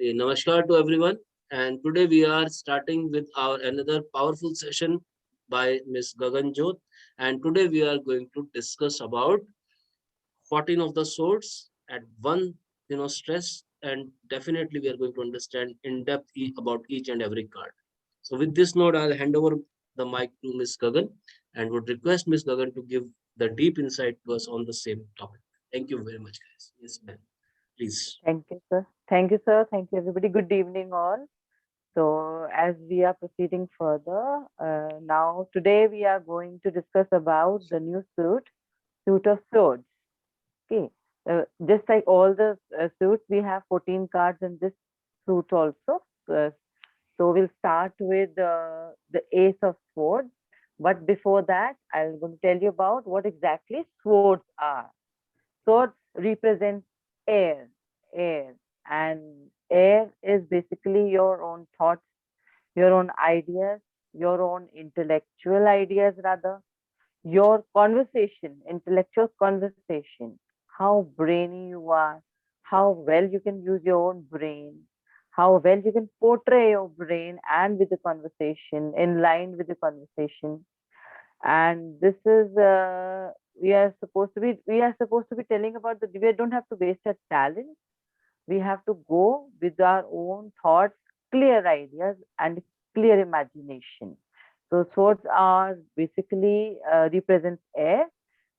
Namaskar to everyone. And today we are starting with our another powerful session by Miss Gaganjot. And today we are going to discuss about 14 of the swords at one, stress. And definitely we are going to understand in depth about each and every card. So with this note, I'll hand over the mic to Miss Gagan and would request Miss Gagan to give the deep insight to us on the same topic. Thank you very much, guys. Yes, ma'am. Please. Thank you, sir. Thank you, sir. Thank you, everybody. Good evening, all. So, as we are proceeding further, now today we are going to discuss about the new suit of swords. Okay, just like all the suits, we have 14 cards in this suit also. So we'll start with the Ace of Swords. But before that, I'm going to tell you about what exactly swords are. Swords represent air, air, and air is basically your own thoughts, your own ideas, your own intellectual ideas, rather, your conversation, intellectual conversation, how brainy you are, how well you can use your own brain, how well you can portray your brain and with the conversation, in line with the conversation. And this is we are supposed to be telling about the we don't have to waste our talent. We have to go with our own thoughts, clear ideas, and clear imagination. So swords are basically represents air,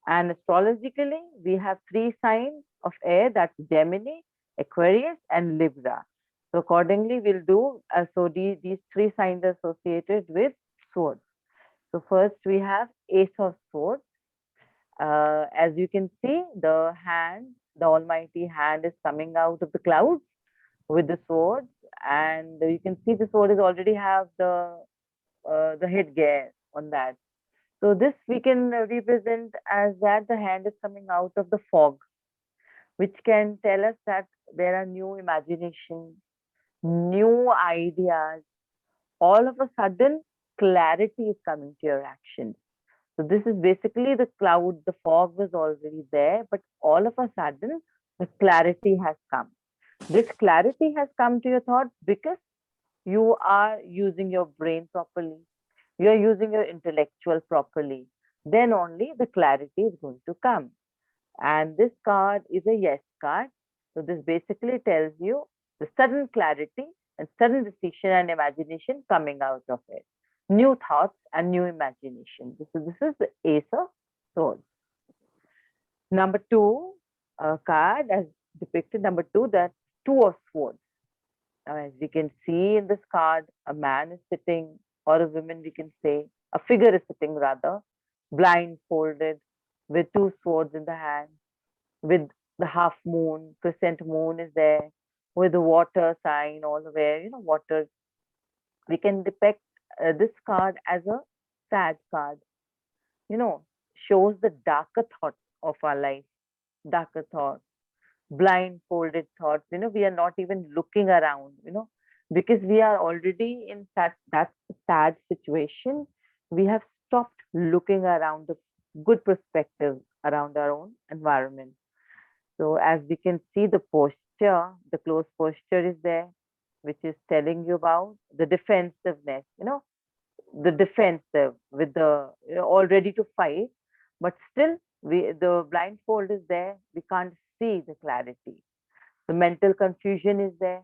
and astrologically we have three signs of air, that's Gemini, Aquarius, and Libra. So accordingly, we'll do these three signs are associated with swords. So first we have Ace of Swords. As you can see, the almighty hand is coming out of the clouds with the sword, and you can see the sword is already have the headgear on that. So this we can represent as that the hand is coming out of the fog, which can tell us that there are new imagination, new ideas. All of a sudden, clarity is coming to your actions. So this is basically the cloud, the fog was already there, but all of a sudden, the clarity has come. This clarity has come to your thoughts because you are using your brain properly. You are using your intellectual properly. Then only the clarity is going to come. And this card is a yes card. So this basically tells you the sudden clarity and sudden decision and imagination coming out of it. New thoughts and new imagination. This is the Ace of Swords. Number two card as depicted, number two, that's Two of Swords. Now, as we can see in this card, a man is sitting, or a woman, we can say, a figure is sitting rather, blindfolded, with two swords in the hand, with the half moon, crescent moon is there, with the water sign all the way, water. We can depict this card as a sad card, you know, shows the darker thoughts of our life, darker thoughts, blindfolded thoughts. We are not even looking around, because we are already in that sad situation. We have stopped looking around the good perspective around our own environment. So as we can see, the posture, the close posture is there, which is telling you about the defensiveness, the defensive with the all ready to fight, but still the blindfold is there. We can't see the clarity. The mental confusion is there.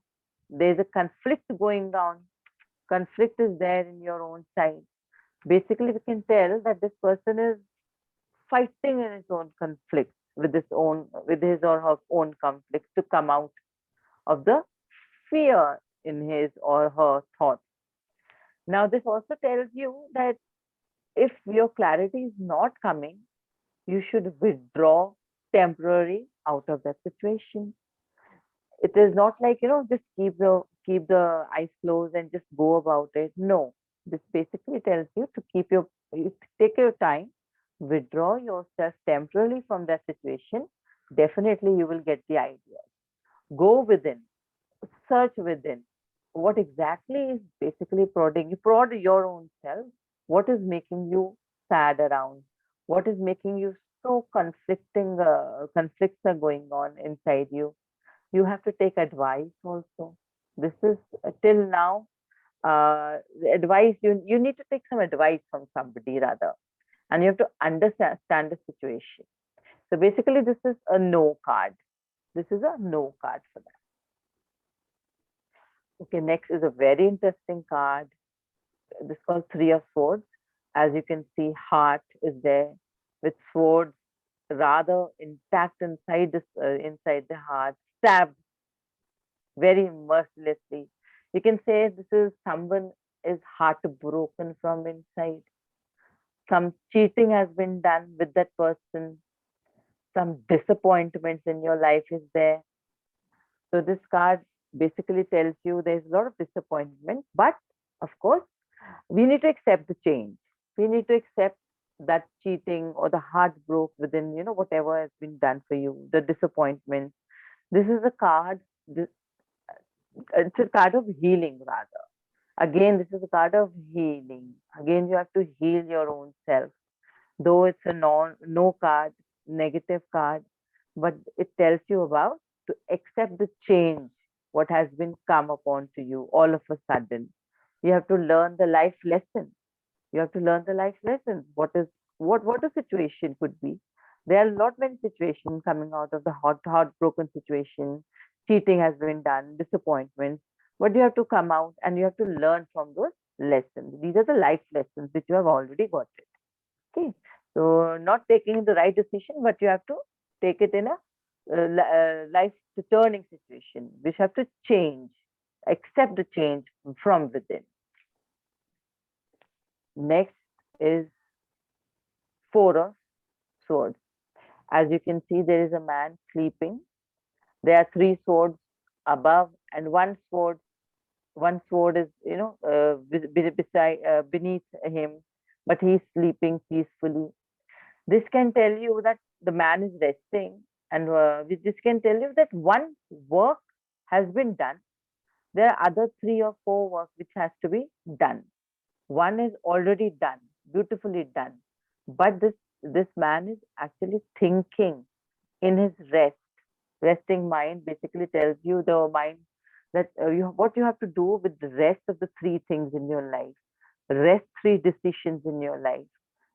There's a conflict going on. Conflict is there in your own side. Basically, we can tell that this person is fighting in his own conflict with his or her own conflict to come out of the fear in his or her thoughts. Now, this also tells you that if your clarity is not coming, you should withdraw temporarily out of that situation. It is not like, just keep the eyes closed and just go about it. No, this basically tells you to you take your time, withdraw yourself temporarily from that situation. Definitely you will get the ideas. Go within, search within. What exactly is basically prodding? You prod your own self. What is making you sad around? What is making you so conflicts are going on inside you? You have to take advice also. This is till now the advice. You need to take some advice from somebody rather, and you have to understand the situation. So basically, this is a no card. This is a no card for that. Okay, next is a very interesting card. This is called Three of Swords. As you can see, heart is there with swords rather intact inside the heart, stabbed very mercilessly. You can say this is someone is heartbroken from inside. Some cheating has been done with that person. Some disappointments in your life is there. So this card basically tells you there's a lot of disappointment, but of course, we need to accept the change. We need to accept that cheating or the heartbreak within, whatever has been done for you, the disappointment. This is a card, it's a card of healing rather. Again, this is a card of healing. Again, you have to heal your own self. Though it's a no card, negative card, but it tells you about to accept the change, what has been come upon to you all of a sudden. You have to learn the life lesson. You have to learn the life lessons. What a situation could be. There are a lot many situations coming out of the heartbroken situation. Cheating has been done, disappointments. But you have to come out and you have to learn from those lessons. These are the life lessons which you have already got it. Okay. So not taking the right decision, but you have to take it in a life turning situation, which have to change, accept the change from within. Next is Four of Swords. As you can see, there is a man sleeping. There are three swords above, and one sword is, beside, beneath him, but he's sleeping peacefully. This can tell you that the man is resting, and this can tell you that one work has been done. There are other three or four work which has to be done. One is already done, beautifully done, but this man is actually thinking in his rest. Resting mind basically tells you the mind that what you have to do with the rest of the three things in your life, rest three decisions in your life,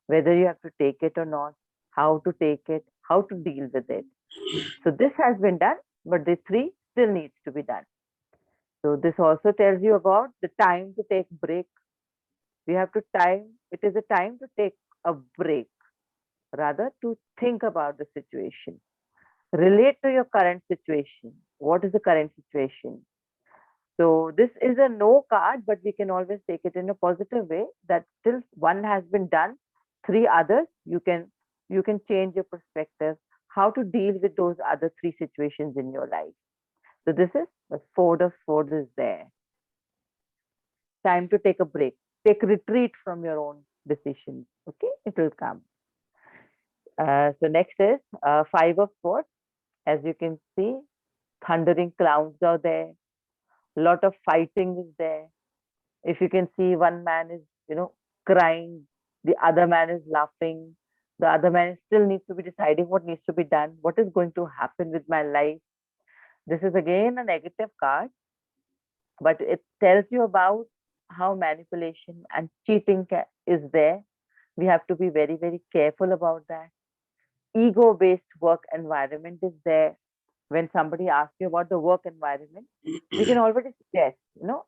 whether you have to take it or not, how to take it, how to deal with it. So this has been done, but the three still needs to be done. So this also tells you about the time to take break. We have to time. It is a time to take a break, rather to think about the situation, relate to your current situation. What is the current situation? So this is a no card, but we can always take it in a positive way that till one has been done, three others you can change your perspective, how to deal with those other three situations in your life. So this is the Four of Swords is there. Time to take a break, take retreat from your own decisions. Okay, it will come. So next is Five of Swords. As you can see, thundering clouds are there. Lot of fighting is there. If you can see, one man is, crying, the other man is laughing, the other man still needs to be deciding what needs to be done, what is going to happen with my life. This is again a negative card, but it tells you about how manipulation and cheating is there. We have to be very, very careful about that. Ego based work environment is there. When somebody asks you about the work environment, we can already suggest,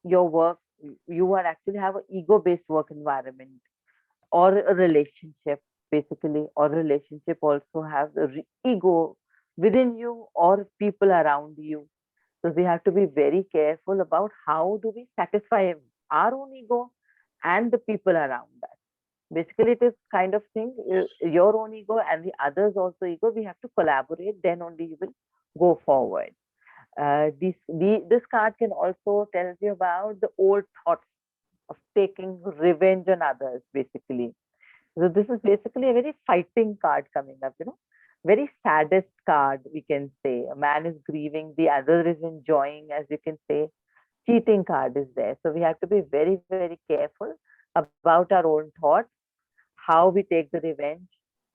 your work, you are actually have an ego based work environment or a relationship, basically, or relationship also have the ego within you or people around you. So we have to be very careful about how do we satisfy our own ego and the people around us. Basically, it is kind of thing, your own ego and the others also ego, we have to collaborate, then only you will go forward. This card can also tell you about the old thoughts of taking revenge on others, basically. So this is basically a very fighting card coming up, very saddest card, we can say. A man is grieving, the other is enjoying, as you can say. Cheating card is there. So we have to be very, very careful about our own thoughts, how we take the revenge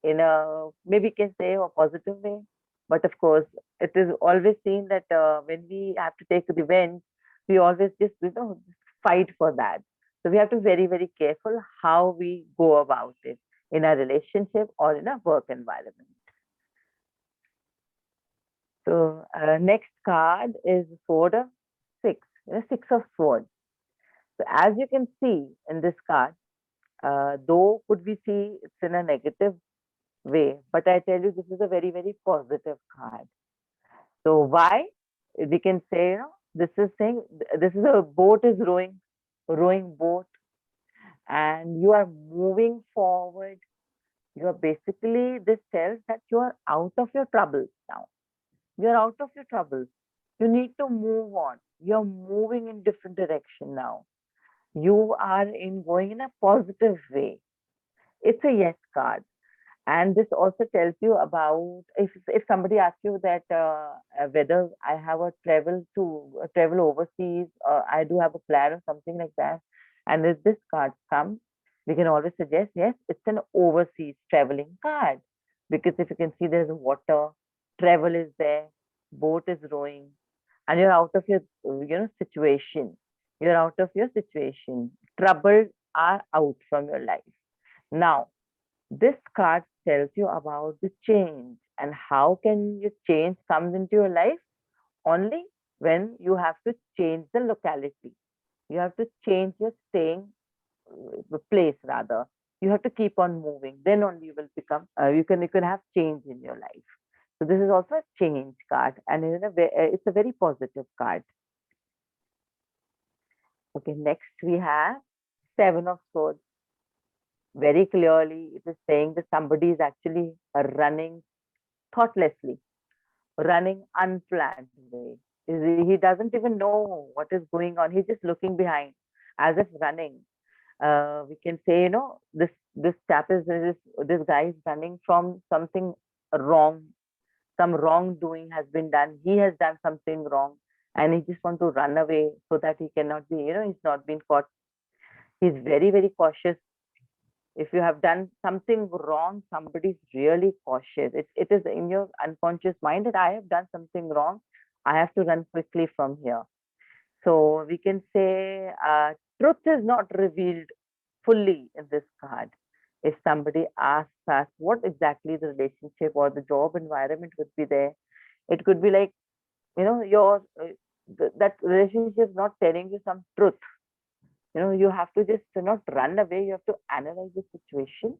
in a, maybe we can say, a positive way. But of course, it is always seen that when we have to take revenge, We always just, fight for that. So we have to be very, very careful how we go about it in a relationship or in a work environment. So next card is sword of six, six of swords. So as you can see in this card, though could we see it's in a negative way, but I tell you, this is a very, very positive card. So why? We can say, this is saying this is a boat is rowing boat, and you are moving forward. You are basically, this tells that you are out of your troubles now. You're out of your troubles. You need to move on. You're moving in different direction now. You are in going in a positive way. It's a yes card. And this also tells you about, if somebody asks you that whether I have a travel overseas, I do have a plan or something like that, and if this card comes, we can always suggest, yes, it's an overseas traveling card, because if you can see, there's water, travel is there, boat is rowing, and you're out of your situation. You're out of your situation. Troubles are out from your life now. This card tells you about the change, and how can you change comes into your life only when you have to change the locality. You have to change your staying place rather. You have to keep on moving. Then only you will become. You can have change in your life. So this is also a change card, and it's a very positive card. Okay, next we have Seven of Swords. Very clearly, it is saying that somebody is actually running thoughtlessly, running unplanned way. He doesn't even know what is going on. He's just looking behind as if running. We can say, this chap this guy is running from something wrong. Some wrongdoing has been done. He has done something wrong, and he just want to run away so that he cannot be, he's not been caught. He's very, very cautious. If you have done something wrong, somebody's really cautious. It is in your unconscious mind that I have done something wrong. I have to run quickly from here. So we can say truth is not revealed fully in this card. If somebody asks us what exactly the relationship or the job environment would be there, it could be like, your that relationship is not telling you some truth. You have to just not run away. You have to analyze the situation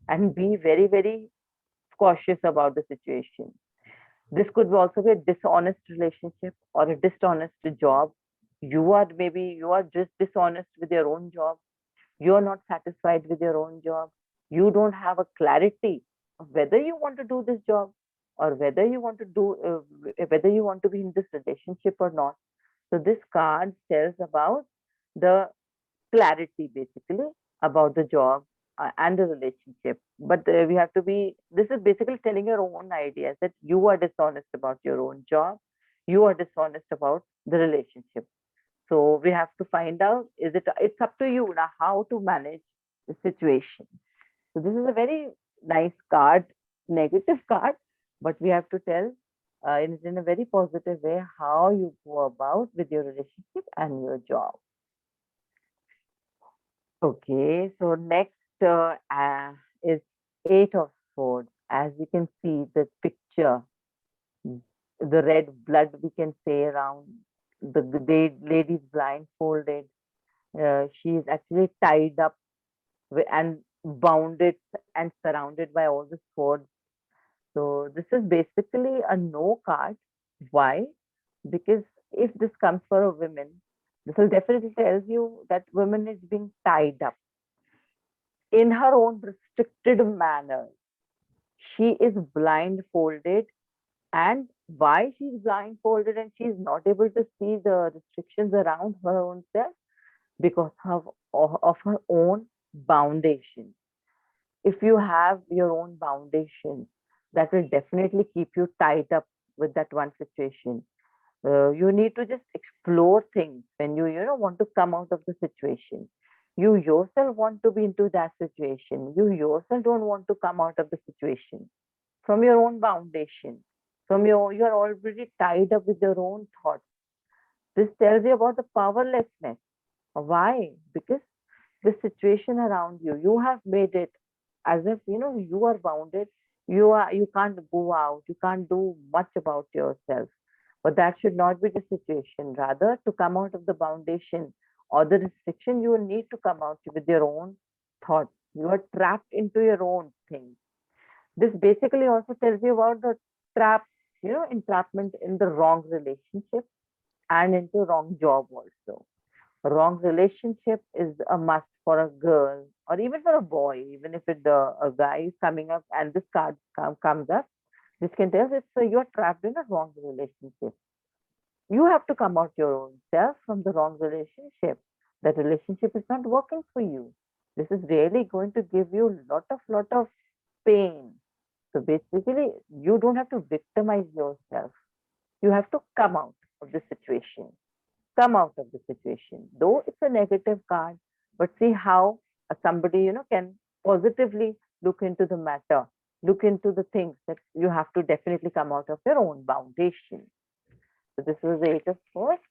and be very, very cautious about the situation. This could also be a dishonest relationship or a dishonest job. You are just dishonest with your own job. You are not satisfied with your own job. You don't have a clarity of whether you want to do this job, or whether you want to be in this relationship or not. So this card tells about the clarity, basically, about the job and the relationship. But we have to be, this is basically telling your own ideas that you are dishonest about your own job, you are dishonest about the relationship. So we have to find out, it's up to you now how to manage the situation. So this is a very nice card, negative card, but we have to tell in a very positive way how you go about with your relationship and your job. Okay, so next is Eight of Swords. As you can see the picture, the red blood we can say around the lady's blindfolded. She is actually tied up and bounded and surrounded by all the swords. So this is basically a no card. Why? Because if this comes for a woman, this will definitely tell you that woman is being tied up in her own restricted manner. She is blindfolded, and why she's blindfolded and she's not able to see the restrictions around her own self? Because of her own foundation. If you have your own foundation, that will definitely keep you tied up with that one situation. You need to just explore things when you want to come out of the situation. You yourself want to be into that situation. You yourself don't want to come out of the situation from your own foundation. You're already tied up with your own thoughts. This tells you about the powerlessness. Why? Because the situation around you, you have made it as if you are bounded. You can't go out, you can't do much about yourself. But that should not be the situation. Rather, to come out of the foundation or the restriction, you will need to come out with your own thoughts. You are trapped into your own thing. This basically also tells you about the trap, entrapment in the wrong relationship and into wrong job also. Wrong relationship is a must for a girl or even for a boy. Even if a guy is coming up and this card comes up, this can tell us you're trapped in a wrong relationship. You have to come out your own self from the wrong relationship. That relationship is not working for you. This is really going to give you lot of pain. So basically, you don't have to victimize yourself. You have to come out of the situation. Come out of the situation. Though it's a negative card, but see how somebody, can positively look into the matter, look into the things that you have to definitely come out of your own foundation. So this was the Eight of Swords.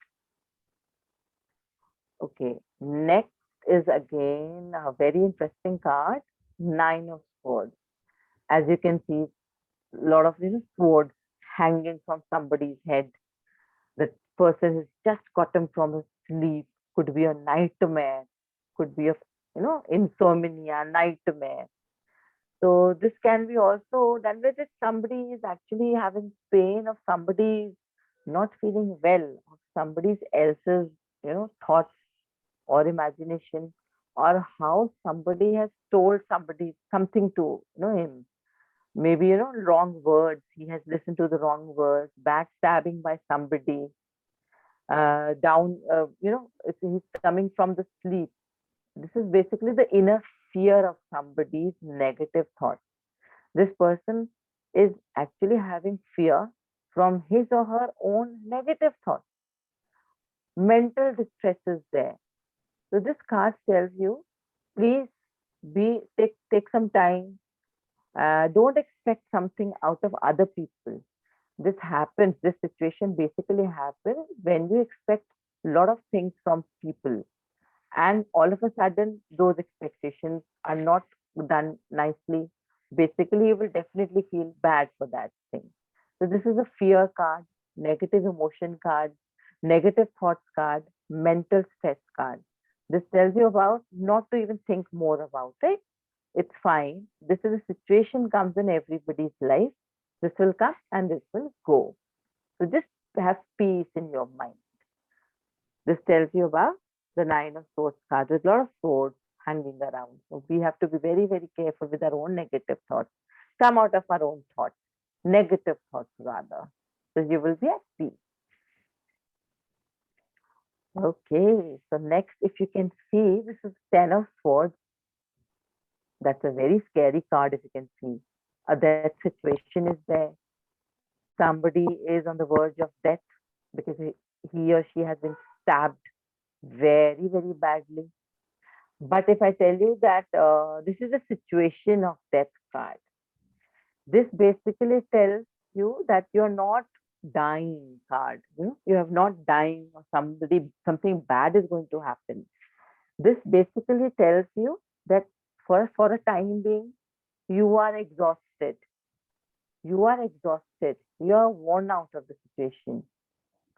Okay. Next is again a very interesting card, Nine of Swords. As you can see, a lot of swords hanging from somebody's head. The person has just gotten from his sleep. Could be a nightmare. Could be a insomnia, nightmare. So this can be also done with if somebody is actually having pain, or somebody is not feeling well, or somebody else's thoughts or imagination, or how somebody has told somebody something to him. Maybe wrong words. He has listened to the wrong words, backstabbing by somebody. Down, if he's coming from the sleep. This is basically the inner fear of somebody's negative thoughts. This person is actually having fear from his or her own negative thoughts. Mental distress is there. So this card tells you, please take some time. Don't expect something out of other people. This happens. This situation basically happens when you expect a lot of things from people, and all of a sudden those expectations are not done nicely. Basically, you will definitely feel bad for that thing. So this is a fear card, negative emotion card, negative thoughts card, mental stress card. This tells you about not to even think more about it. It's fine. This is a situation comes in everybody's life. This will come and this will go. So just have peace in your mind. This tells you about the Nine of Swords card with a lot of swords hanging around. So we have to be very, very careful with our own negative thoughts. Come out of our own thoughts, negative thoughts rather. So you will be at peace. Okay, so next, if you can see, this is Ten of Swords. That's a very scary card, if you can see. That situation is there. Somebody is on the verge of death because he or she has been stabbed very, very badly. But if I tell you that this is a situation of death card, this basically tells you that you're not dying card. You have not dying, or something bad is going to happen. This basically tells you that for a time being, you are exhausted. You are exhausted. You are worn out of the situation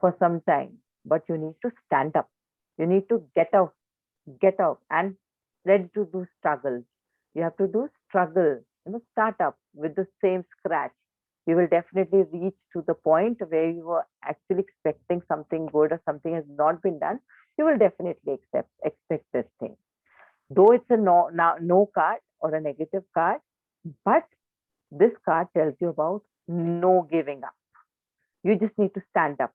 for some time, but you need to stand up. You need to get out and ready to do struggle. You have to do struggle, start up with the same scratch. You will definitely reach to the point where you were actually expecting something good or something has not been done. You will definitely expect this thing. Though it's a no card or a negative card, but this card tells you about no giving up. You just need to stand up.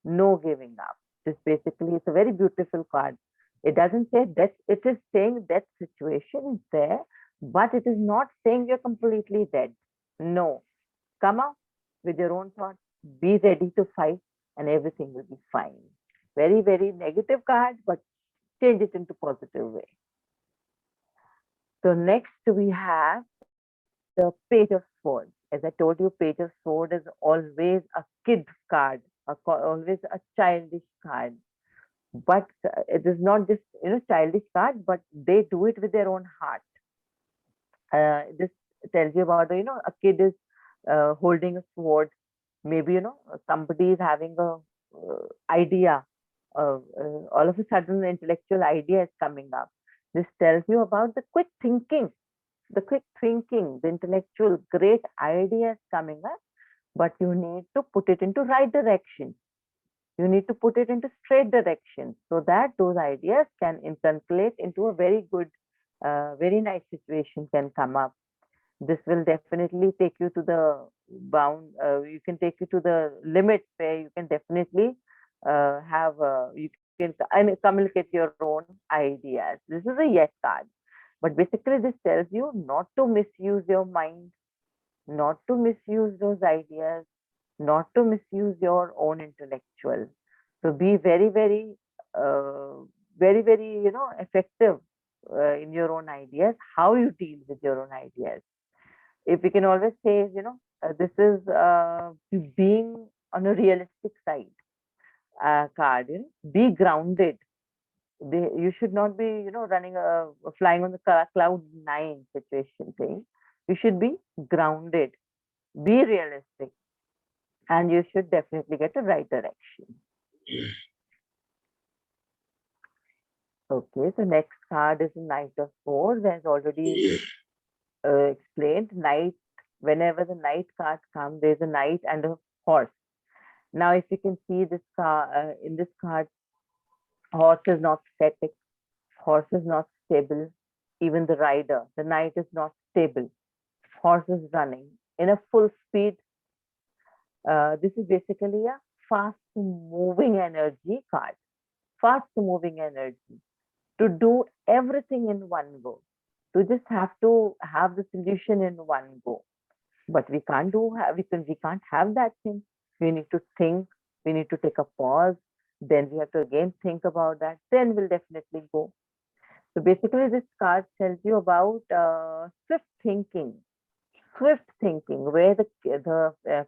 No giving up. This basically is a very beautiful card. It doesn't say that, it is saying that situation is there, but it is not saying you're completely dead. No. Come out with your own thoughts. Be ready to fight, and everything will be fine. Very, very negative card, but change it into positive way. So next we have the Page of Swords. As I told you, Page of Sword is always a kid card. always a childish card. But it is not just childish card, but they do it with their own heart. This tells you about a kid is holding a sword. Maybe somebody is having a idea. All of a sudden, an intellectual idea is coming up. This tells you about the quick thinking, the intellectual great idea is coming up, but you need to put it into right direction. You need to put it into straight direction so that those ideas can inculcate into a very good, very nice situation can come up. This will definitely take you to the bound, you can take you to the limits where you can definitely you can communicate your own ideas. This is a yes card. But basically, this tells you not to misuse your mind, not to misuse those ideas, not to misuse your own intellectual. So be very, uh, very, effective in your own ideas, how you deal with your own ideas. If we can always say, this is being on a realistic side card, be grounded. You should not be, running flying on the cloud nine situation thing. You should be grounded, be realistic, and you should definitely get a right direction. Okay, so next card is the Knight of Swords, as already explained. Knight, whenever the Knight card comes, there's a knight and a horse. Now, if you can see this card in this card, horse is not static, horse is not stable. Even the rider, the knight is not stable. Horse is running in a full speed. This is basically a fast moving energy card. Fast moving energy to do everything in one go. To just have to have the solution in one go. But we can't we can't have that thing. We need to think. We need to take a pause. Then we have to again think about that. Then we'll definitely go. So basically, this card tells you about swift thinking. Swift thinking, where the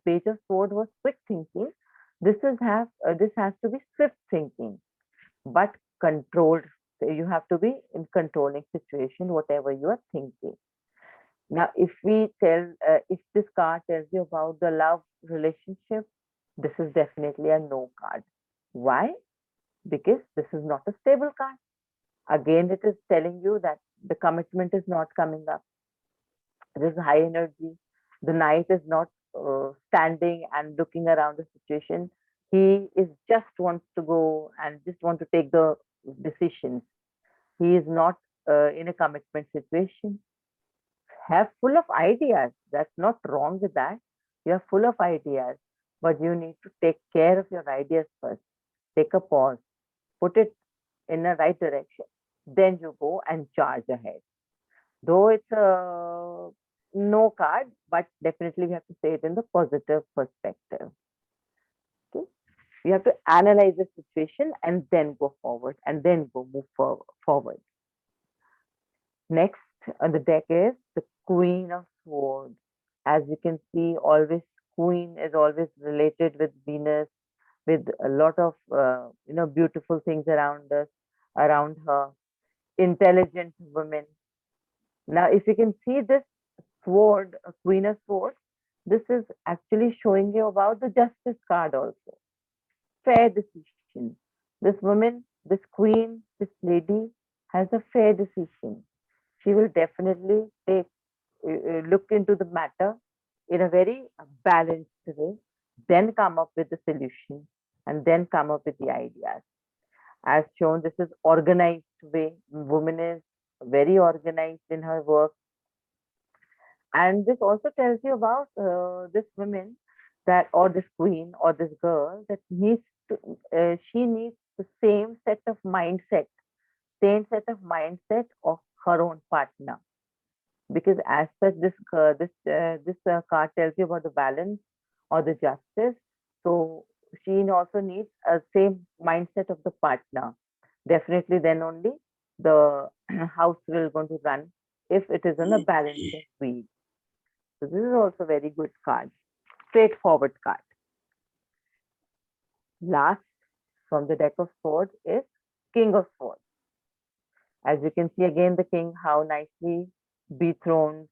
page of sword was quick thinking. This has to be swift thinking, but controlled. So you have to be in controlling situation, whatever you are thinking. Now, if this card tells you about the love relationship, this is definitely a no card. Why? Because this is not a stable card. Again, it is telling you that the commitment is not coming up. There is high energy. The knight is not standing and looking around the situation. He is just wants to go and just want to take the decisions. He is not in a commitment situation. Have full of ideas. That's not wrong with that. You are full of ideas, but you need to take care of your ideas first. Take a pause, put it in the right direction, then you go and charge ahead. Though it's a no card, but definitely we have to say it in the positive perspective. Okay? You have to analyze the situation and then go forward and then move forward. Next on the deck is the Queen of Swords. As you can see, always Queen is always related with Venus, with a lot of beautiful things around us, around her. Intelligent women. Now, if you can see this sword, Queen of Swords, this is actually showing you about the Justice card also. Fair decision. This woman, this queen, this lady has a fair decision. She will definitely look into the matter in a very balanced way, then come up with the solution, and then come up with the ideas. As shown, this is organized way. Woman is very organized in her work. And this also tells you about this woman that, or this queen, or this girl that she needs the same set of mindset of her own partner. Because as such, this card tells you about the balance or the justice. So she also needs a same mindset of the partner. Definitely, then only the house will going to run if it is in a balancing wheel. So this is also very good card, straightforward card. Last from the deck of swords is King of Swords. As you can see again, the king, how nicely dethroned,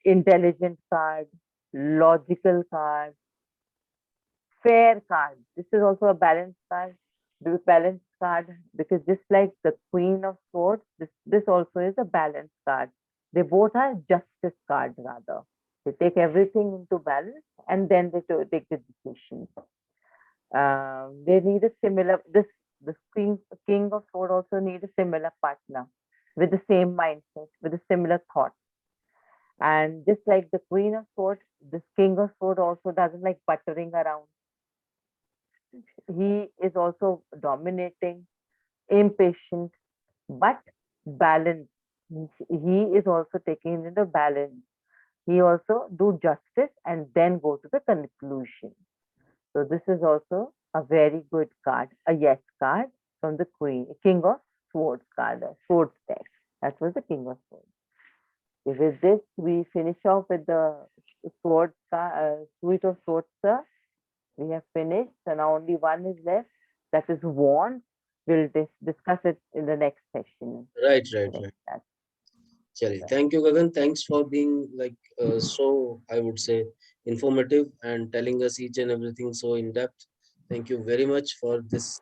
intelligent card, logical card, fair card. This is also a balanced card. The balanced card, because just like the Queen of Swords, this also is a balanced card. They both are justice cards rather. They take everything into balance and then they take the decision. They need a similar this king of Swords also need a similar partner with the same mindset, with a similar thought. And just like the Queen of Swords, this King of Swords also doesn't like buttering around. He is also dominating, impatient, but balanced. He is also taking into balance. He also do justice and then go to the conclusion. So this is also a very good card, a yes card from the King of Swords card, Swords deck. That was the King of Swords. With this, we finish off with the suite of swords, sir. We have finished, so now only one is left. That is wand. We'll discuss it in the next session. Right, right, right. Chali. Thank you, Gagan. Thanks for being like so, I would say, informative and telling us each and everything so in depth. Thank you very much for this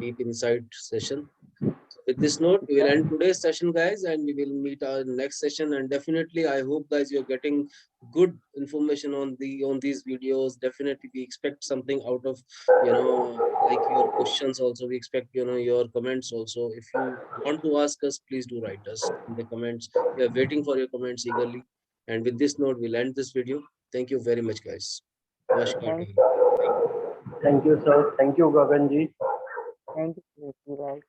deep insight session. So with this Thank note, you, we will sir. end today's session, guys, and we will meet our next session. And definitely, I hope, guys, you're getting good information on these videos. Definitely, we expect something out of like your questions. Also, we expect your comments. Also, if you want to ask us, please do write us in the comments. We are waiting for your comments eagerly. And with this note, we'll end this video. Thank you very much, guys. Namaskar. Thank Thank you. Thank you, sir. Thank you, Gaganji. thank you, guys.